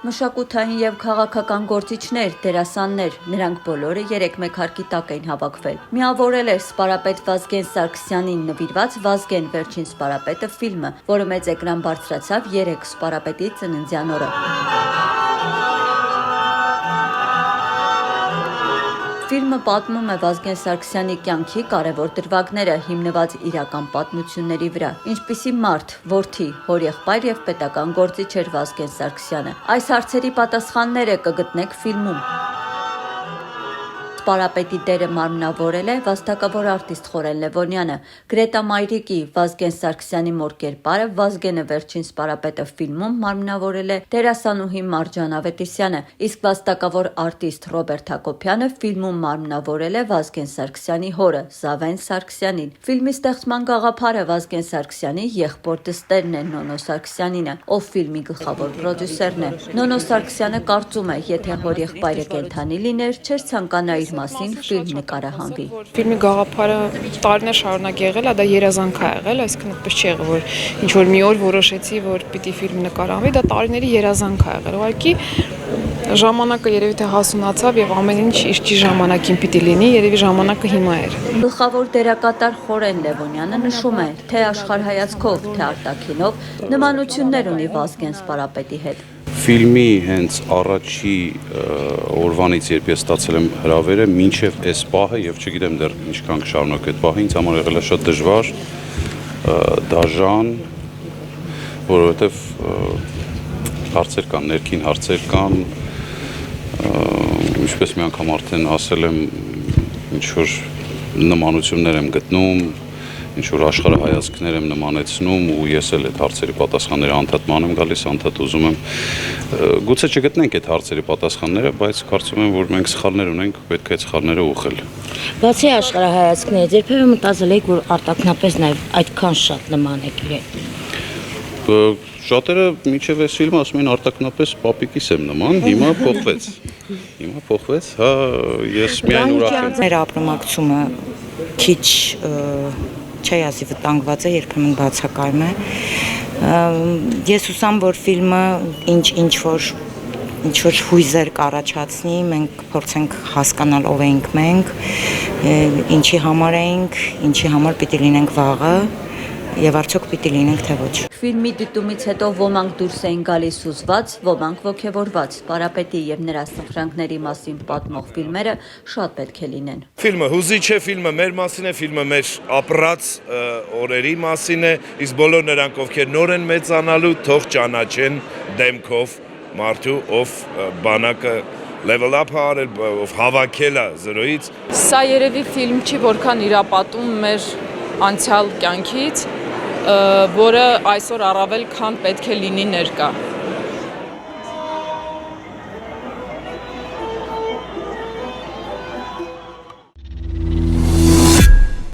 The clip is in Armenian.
Մշակութային եւ քաղաքական գործիչներ, դերասաններ, նրանք բոլորը 3-1 հարկի տակ էին հավաքվել։ Միավորել էր սպարապետ Վազգեն Սարգսյանին նվիրված «Վազգեն վերջին սպարապետը» ֆիլմը, որը մեծ էկրան բարձրացավ 3 սպարապետի ծննդյան օրը։ Ֆիլմը պատմում է Վազգեն Սարգսյանի կյանքի կարևոր դրվագները, հիմնված իրական պատմությունների վրա։ Ինչպիսի մարդ, որդի, հորեղբայր եւ պետական գործիչ էր Վազգեն Սարգսյանը։ Այս հարցերի պատասխանները կգտնեք ֆիլմում։ Սպարապետի դերը մարմնավորել է վաստակավոր արտիստ Խորեն Լևոնյանը։ Գրետա Մայրիկի Վազգեն Սարգսյանի մոր կերպարը «Վազգենը վերջին սպարապետը» ֆիլմում մարմնավորել է դերասանուհի Մարջան Ավետիսյանը, իսկ վաստակավոր արտիստ Ռոբերտ Հակոբյանը ֆիլմում մարմնավորել է Վազգեն Սարգսյանի հորը Զավեն Սարգսյանին։ Ֆիլմի ստեղծման գաղափարը Վազգեն Սարգսյանի եղբոր դստերն է Նոնո Սարգսյանինը, ով ֆիլմի գլխավոր պրոդյուսերն է։ Նոնո Սարգսյանը կարծում է, եթե հորեղբայրը կենդանի լիներ, չէր ցանկանա իր մասին ֆիլմ նկարահանվի։ Ֆիլմի գաղափարը տարիներ շարունակ եղել է, դա երազանք է եղել, այսինքն այդպես չի եղել, որ ինչ որ մի օր որոշեցի, որ պիտի ֆիլմ նկարահանվի, դա տարիների երազանք է եղել։ Ուղղակի ժամանակը երևի թե հասունացավ եւ ամեն ինչ իր ճիշտ ժամանակին պիտի լինի, երևի ժամանակը հիմա էր։ Գլխավոր դերակատար Խորեն Լևոնյանը նշում է, թե աշխարհայացքով, թե արտաքինով նմանություններ ունի Վազգեն սպարապետի հետ։ Ֆիլմի հենց առաջի օրվանից, երբ ես ստացել եմ հրավերը, մինչև այս պահը եւ չգիտեմ դեռ ինչքան կշարունակի այդ պահը, ինձ համար եղել է շատ դժվար, դաժան, որովհետեւ հարցեր կան, ներքին հարցեր կան, ինչպես մի անգամ արդեն ասել եմ, ինչ որ նմանություններ եմ գտնում, ինչ որ աշխարհայացքներ եմ նմանեցնում ու ես էլ այդ հարցերի պատասխանները անդադ ման եմ գալիս, անդադ ուզում եմ գուցե չգտնենք այդ հարցերի պատասխանները, բայց կարծում եմ, որ մենք սխալներ ունենք, պետք է այդ սխալները ուղղել։ Բացի աշխարհայացքներից, երբևէ մտածել եք, որ արտաքնապես նաև այդքան շատ նման եք իրեն։ Շատերը մինչև այս ֆիլմը ասում են արտաքնապես պապիկիս եմ նման, հիմա փոխվեց, հա, ես միայն ուրախ եմ։ Մեր ապրումակցումը քիչ չի ասի վտանգված է, երբեմն բացակայում է։ Ես հուսամ, որ ֆիլմը ինչ որ հույզեր կառաջացնի, մենք փորձենք հասկանալ ով ենք մենք, ինչի համար ենք, ինչի համար պիտի լինենք վաղը եւ արդյոք պիտի լինենք թե ոչ։ Ֆիլմի դիտումից հետո ոմանք դուրս էին գալիս հուզված, ոմանք ոգևորված։ Սպարապետի եւ նրա սխրանքների մասին պատմող ֆիլմերը շատ պետք է լինեն։ Ֆիլմը հուզիչ է, ֆիլմը մեր մասին է, ֆիլմը մեր ապրած օրերի մասին է, իսկ բոլոր նրանք, ովքեր նոր են մեծանալու, թող ճանաչեն դեմքով մարդու, ով բանակը level up արել, ով հավաքել է զրոյից։ Սա երևի ֆիլմ չի, որքան իրապատում մեր անցյալ կյանքից, որը այսօր առավել քան պետք է լինի ներկա։